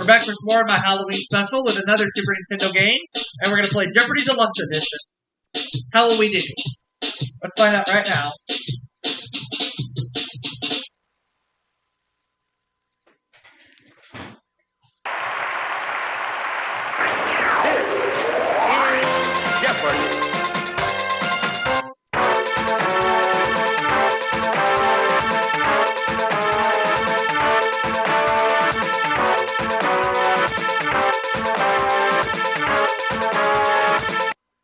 We're back for some more of my Halloween special with another Super Nintendo game, and we're going to play Jeopardy Deluxe Edition. How will we do? Let's find out right now. Jeopardy!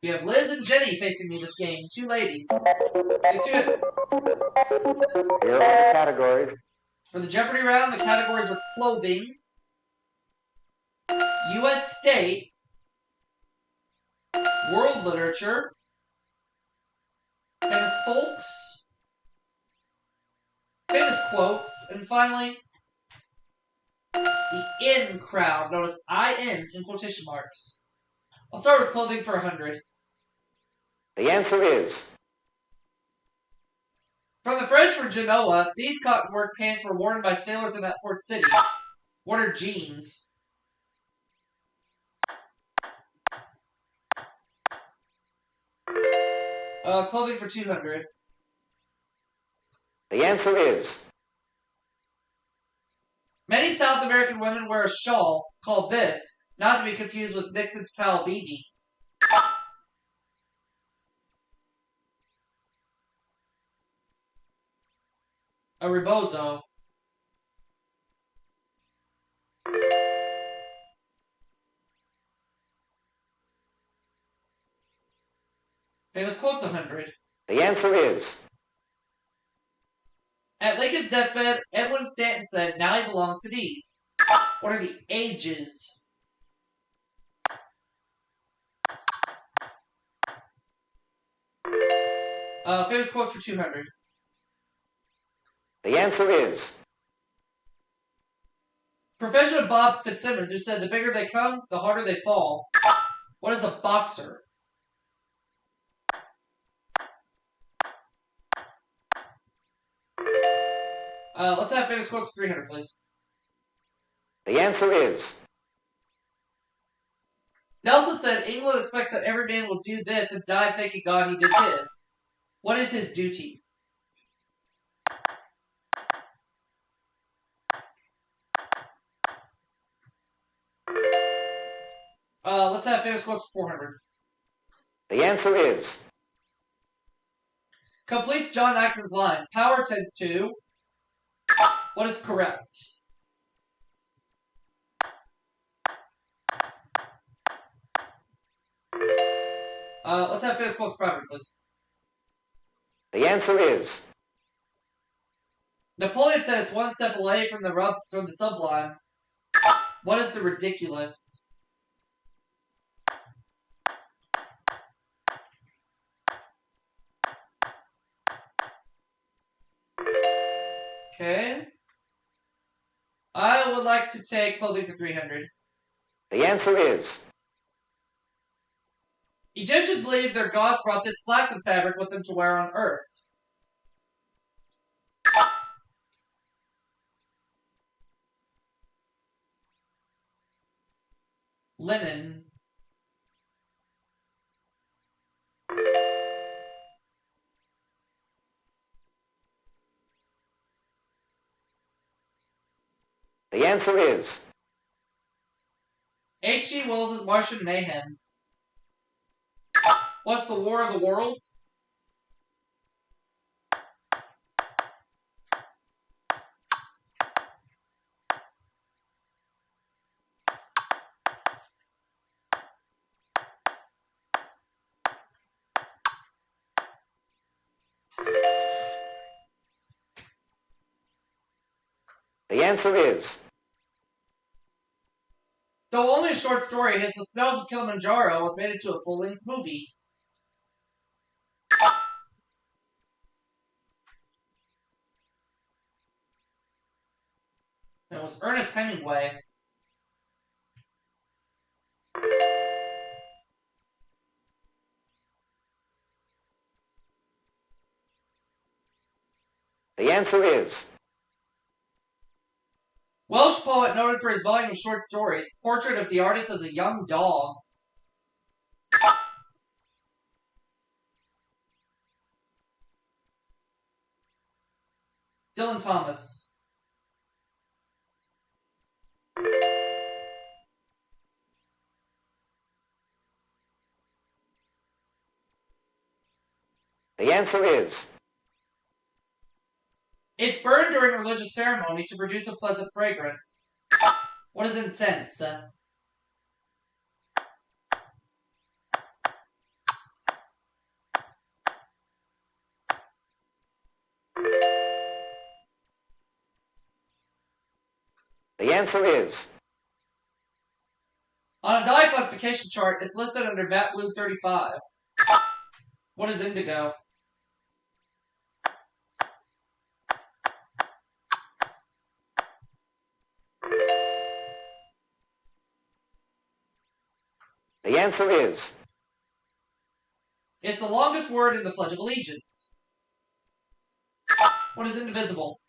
We have Liz and Jenny facing me this game, two ladies. Let's get to it. Here are the categories. For the Jeopardy round, the categories are clothing, U.S. states, world literature, famous folks, famous quotes, and finally, the in crowd. Notice IN in quotation marks. I'll start with clothing for 100. The answer is... From the French for Genoa, these cotton work pants were worn by sailors in that port city. What are jeans? Clothing for 200. The answer is... Many South American women wear a shawl called this, not to be confused with Nixon's pal Bibi. A rebozo. Famous quotes 100. The answer is... At Lincoln's deathbed, Edwin Stanton said, "Now he belongs to these." What are the ages? Famous quotes for 200. The answer is... Profession of Bob Fitzsimmons, who said, "The bigger they come, the harder they fall." What is a boxer? Let's have famous quotes for 300, please. The answer is... Nelson said, "England expects that every man will do this and die thanking God he did his." What is his duty? Let's have famous quotes for 400. The answer is... Completes John Acton's line. Power tends to... What is correct? Let's have famous quotes for 500, please. The answer is... Napoleon said it's one step away from the sublime. What is the ridiculous? Okay. I would like to take clothing for 300. The answer is... Egyptians believed their gods brought this flaxen fabric with them to wear on Earth. Linen. The answer is... H.G. Wells' Martian Mayhem. What's the War of the Worlds? The answer is... Though only a short story, his The Smells of Kilimanjaro was made into a full-length movie. And it was Ernest Hemingway. The answer is... Welsh poet noted for his volume of short stories. Portrait of the artist as a young dog. Dylan Thomas. The answer is. It's burned during religious ceremonies to produce a pleasant fragrance. What is incense? The answer is. On a dye classification chart, it's listed under VAT Blue 35. What is indigo? The answer is. It's the longest word in the Pledge of Allegiance. What is indivisible?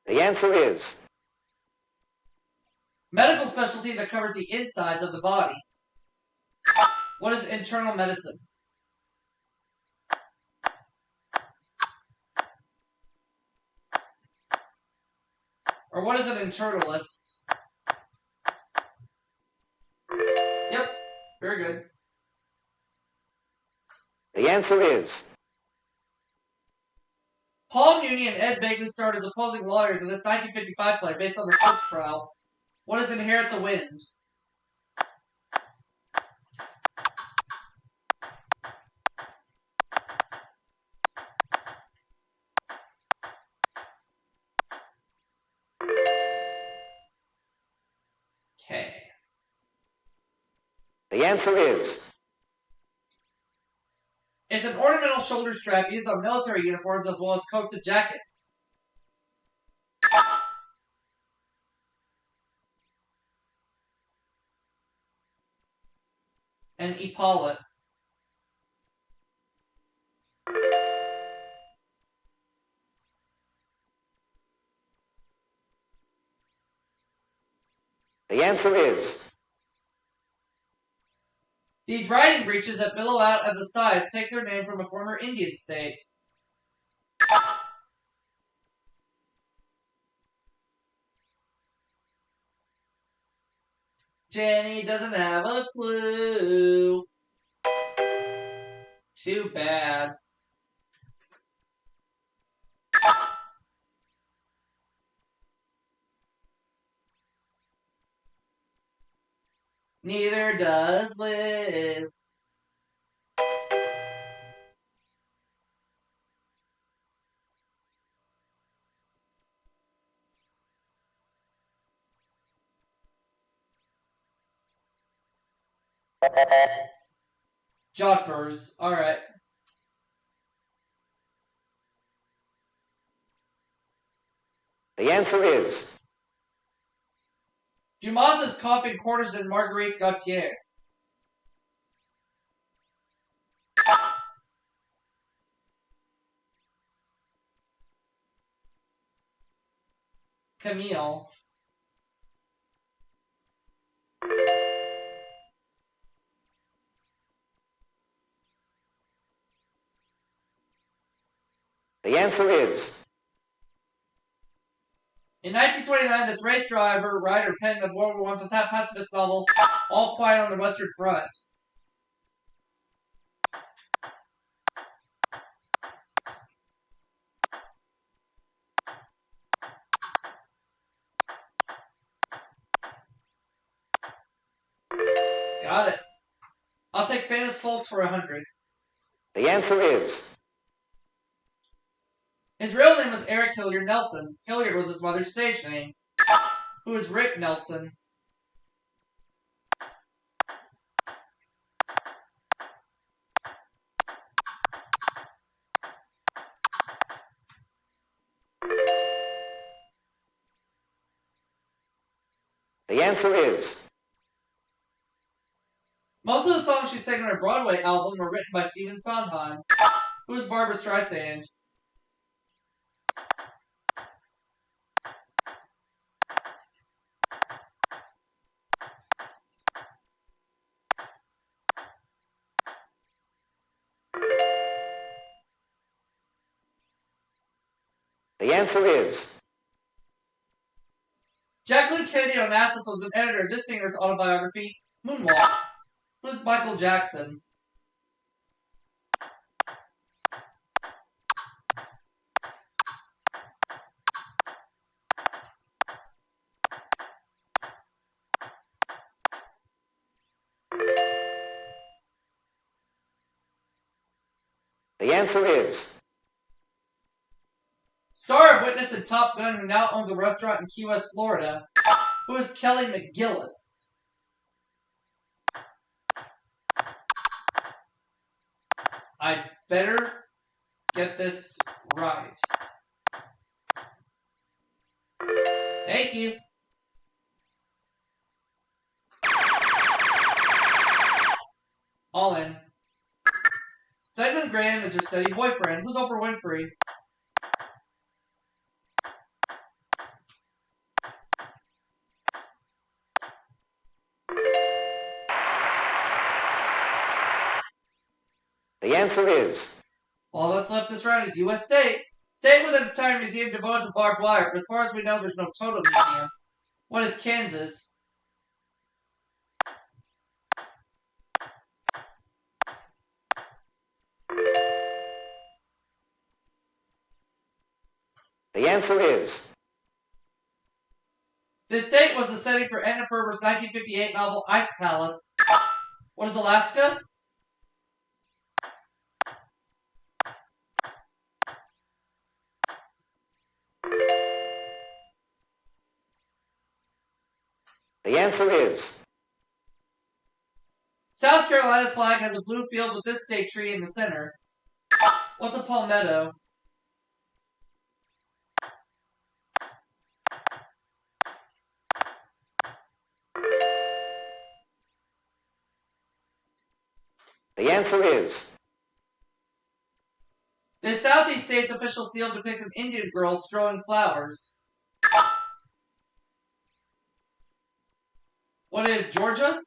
The answer is. Medical specialty that covers the insides of the body. What is internal medicine? Or what is an internalist? Yep, very good. The answer is. Paul Muni and Ed Begley starred as opposing lawyers in this 1955 play based on the Scopes trial. What is Inherit the Wind? Okay. The answer is. It's an ornamental shoulder strap used on military uniforms as well as coats and jackets. An epaulet. The answer is. These riding breeches that billow out at the sides take their name from a former Indian state. Jenny doesn't have a clue. Too bad. Neither does Liz. Jodhpurs. Alright. The answer is. Dumas's coughing quarters in Marguerite Gautier. Camille. The answer is. In 1929, this race writer penned the World War I pacifist novel, All Quiet on the Western Front. Got it. I'll take Famous Folks for 100. The answer is. His real name was Eric Hilliard Nelson. Hilliard was his mother's stage name. Who is Rick Nelson? The answer is. Most of the songs she sang on her Broadway album were written by Stephen Sondheim. Who is Barbra Streisand? The answer is. Jacqueline Kennedy Onassis was an editor of this singer's autobiography, Moonwalk. Who is Michael Jackson? The answer is. Star of Witness and Top Gun, who now owns a restaurant in Key West, Florida. Who is Kelly McGillis? I better get this right. Thank you. All in. Stedman Graham is your steady boyfriend. Who's Oprah Winfrey? The answer is. All that's left this round is U.S. states. State with an entire museum devoted to barbed wire, but as far as we know, there's no total museum. What is Kansas? The answer is. This state was the setting for Edna Ferber's 1958 novel Ice Palace. What is Alaska? The answer is. South Carolina's flag has a blue field with this state tree in the center. What's a palmetto? The answer is. The Southeast state's official seal depicts an Indian girl strewing flowers. What is Georgia?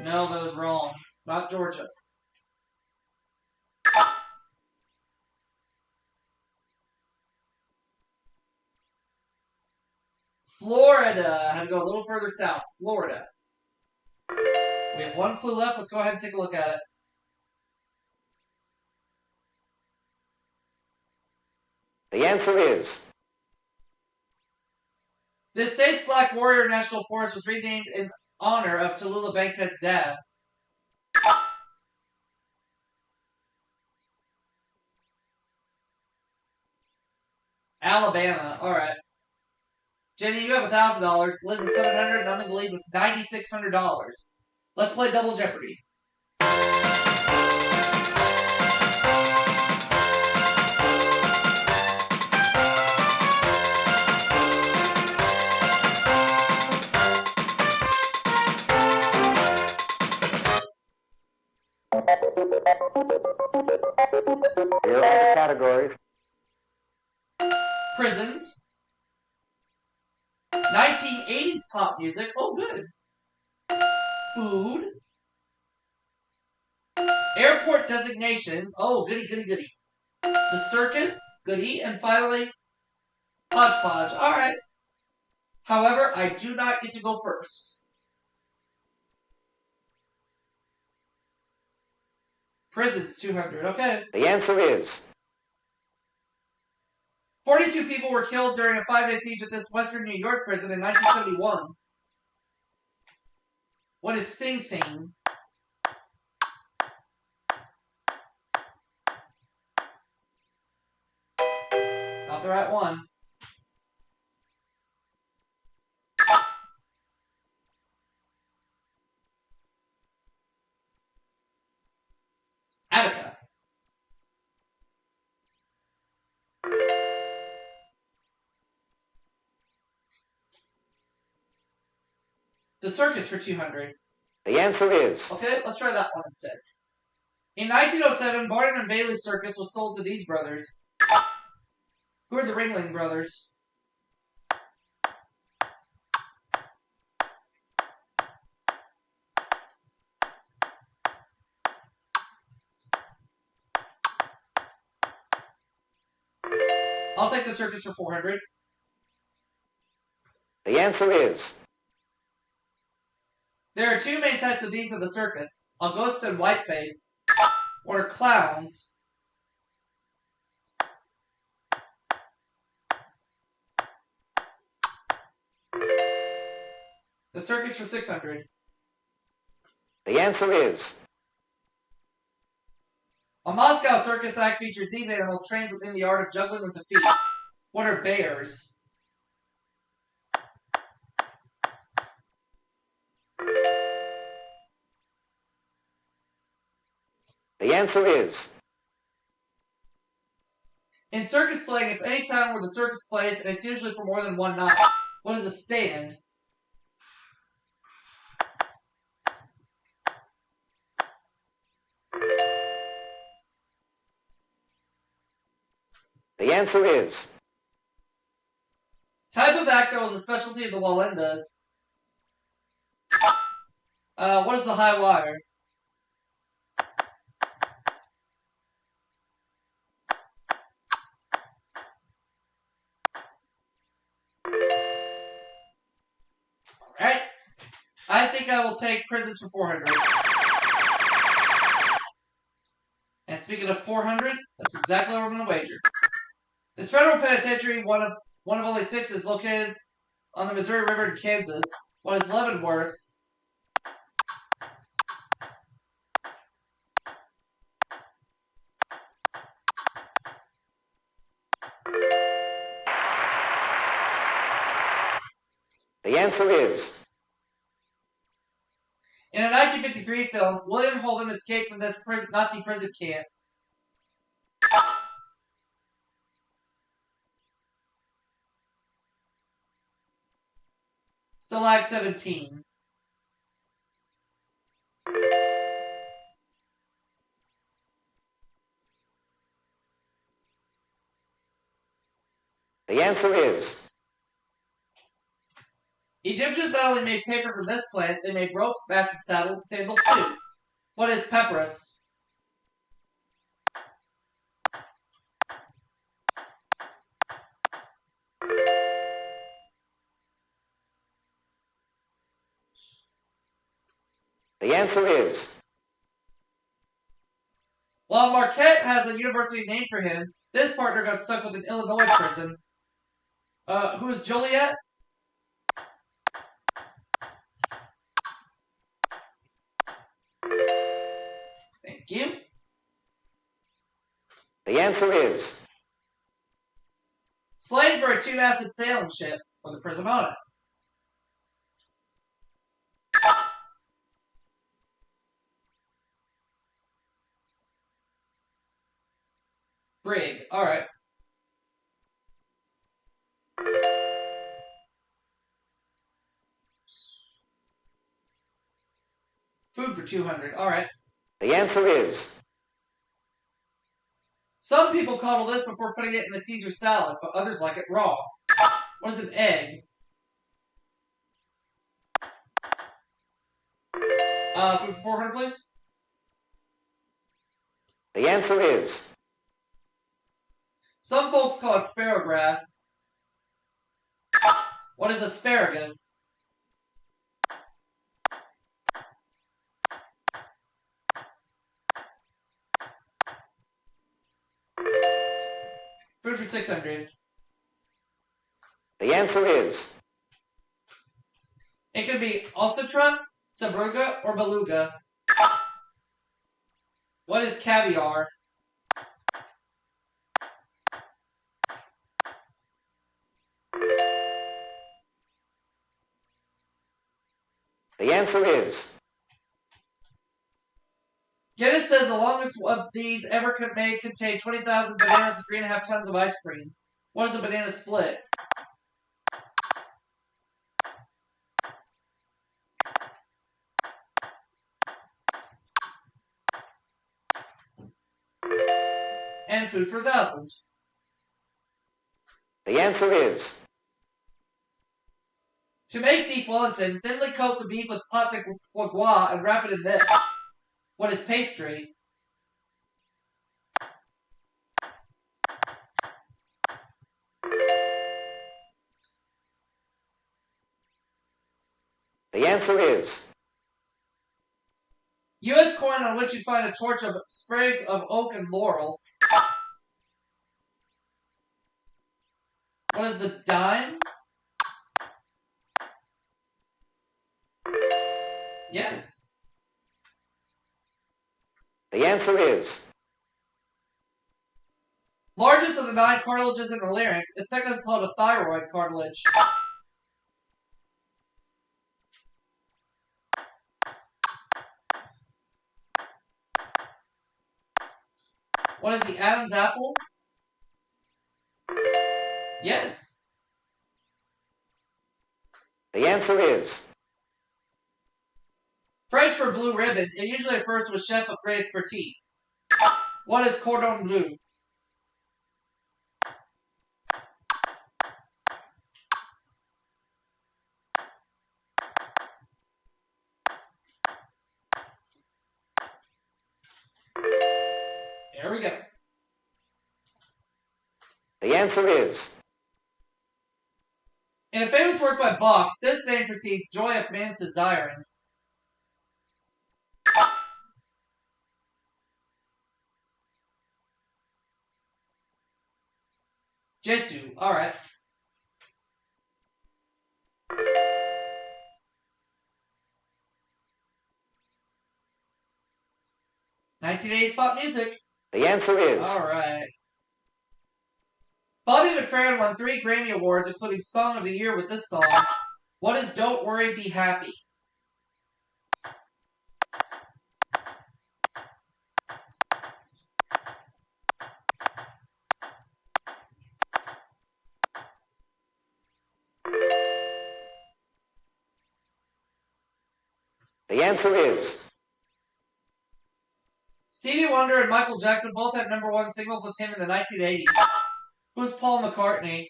No, that is wrong. It's not Georgia. Florida. I had to go a little further south. Florida. We have one clue left. Let's go ahead and take a look at it. The answer is. The state's Black Warrior National Forest was renamed in honor of Tallulah Bankhead's dad. Alabama. All right. Jenny, you have $1,000. Liz is $700, and I'm in the lead with $9,600. Let's play Double Jeopardy. Here are the categories. Prisons. 1980s pop music. Oh, good. Food. Airport designations. Oh, goody, goody, goody. The circus. Goody. And finally, hodgepodge. All right. However, I do not get to go first. Prisons, 200. Okay. The answer is. 42 people were killed during a 5-day siege at this Western New York prison in 1971. What is Sing Sing? Not the right one. Attica. The circus for 200. The answer is Okay, let's try that one instead. In 1907, Barnum and Bailey Circus was sold to these brothers. Who are the Ringling Brothers? I'll take the circus for 400. the answer is There are two main types of these in the circus, August and Whiteface. What are clowns? The circus for 600. the answer is A Moscow circus act features these animals trained within the art of juggling with the feet. What are bears? the answer is In circus slang, it's any time where the circus plays, and it's usually for more than one night. What is a stand? the answer is Type of act that was a specialty of the Wallendas. What is the high wire? Alright. I think I will take prisons for 400. And speaking of 400, that's exactly what I'm going to wager. This federal penitentiary, one of only 6, is located on the Missouri River in Kansas. What is Leavenworth? the answer is In a 1953 film, William Holden escaped from this Nazi prison camp. Stalag 17. the answer is Egyptians not only made paper from this plant, they made ropes, mats, and sandals too. What is papyrus? the answer is While Marquette has a university named for him, this partner got stuck with an Illinois prison. Who is Joliet? Thank you. the answer is Slang for a two-masted sailing ship with a prison on it. Brig. Alright. Food for 200. Alright. the answer is Some people coddle this before putting it in a Caesar salad, but others like it raw. What is an egg? Food for 400, please. the answer is Some folks call it sparrowgrass. What is asparagus? Food for 600. the answer is It could be alcitra, sabruga, or beluga. What is caviar? the answer is Guinness says the longest of these ever made contained 20,000 bananas and 3.5 tons of ice cream. What is a banana split? And food for 1,000. The answer is. To make beef Wellington, thinly coat the beef with pâte de foie gras and wrap it in this. What is pastry? The answer is. U.S. coin on which you find a torch of sprays of oak and laurel. What is the dime? Yes. The answer is. Largest of the 9 cartilages in the larynx, it's technically called a thyroid cartilage. What is the Adam's apple? Yes. The answer is. French for blue ribbon, it usually refers to a chef of great expertise. What is cordon bleu? There we go. The answer is. In a famous work by Bach, this name precedes joy of man's desiring. Jesu, alright. 1980s pop music. The answer is. Alright. Bobby McFerrin won 3 Grammy Awards, including Song of the Year with this song. What is Don't Worry, Be Happy? The answer is. Stevie Wonder and Michael Jackson both had #1 singles with him in the 1980s. Who's Paul McCartney?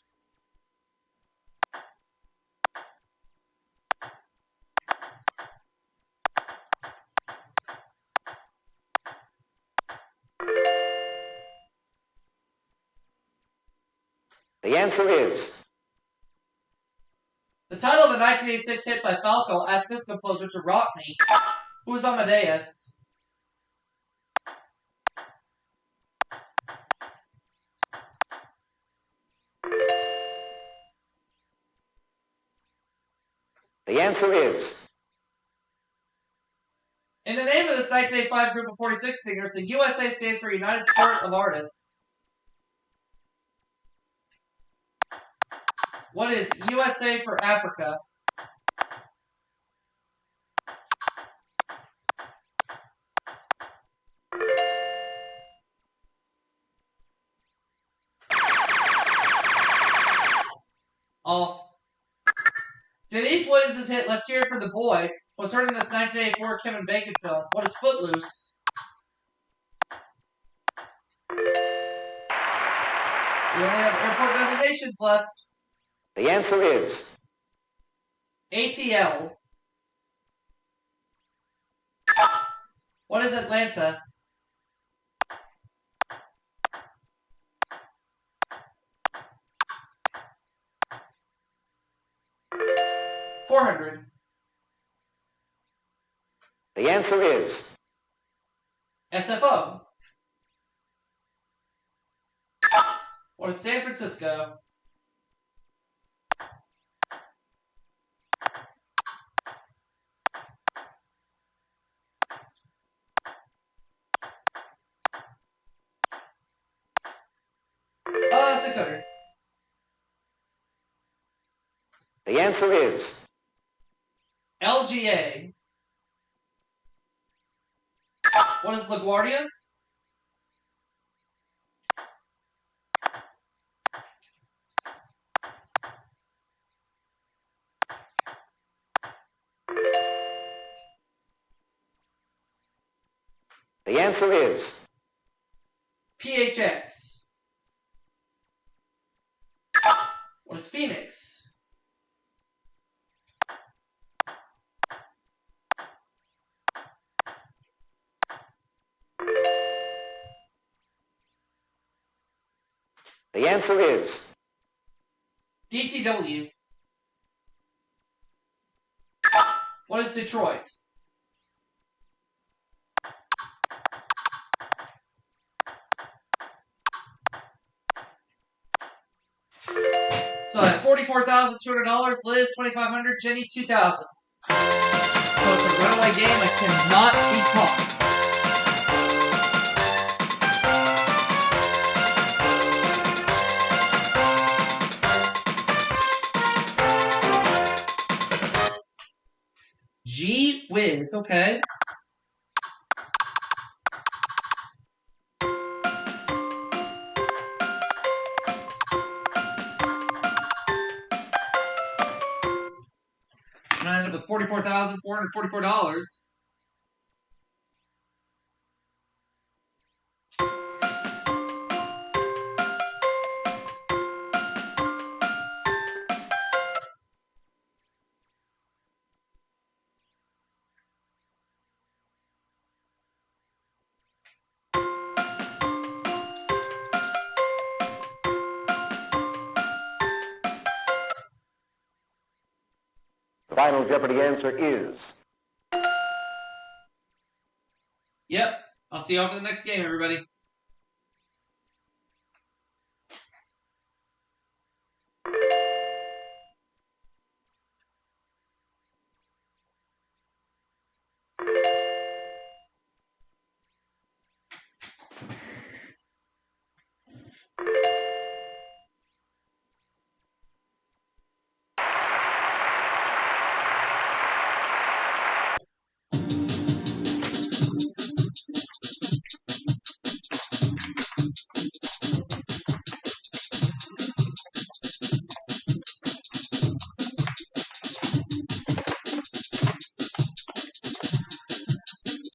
The answer is. The title of the 1986 hit by Falco asked this composer to rock me. Who is Amadeus? The answer is. In the name of this 1985 group of 46 singers, the USA stands for United Spirit of Artists. What is USA for Africa? Oh. Denise Williams' hit Let's Hear It for the Boy was heard in this 1984 Kevin Bacon film. What is Footloose? We only have airport designations left. The answer is. ATL. What is Atlanta? $400. The answer is. SFO. What is San Francisco? $600. The answer is. LGA. What is LaGuardia? The answer is. PHX. What is Phoenix? The answer is DTW. What is Detroit? So at $44,200, Liz $2,500, Jenny $2,000. So it's a runaway game. I cannot be caught. Gee whiz, okay. And I ended up with $44,444. the final Jeopardy answer is Yep. I'll see you all for the next game, everybody.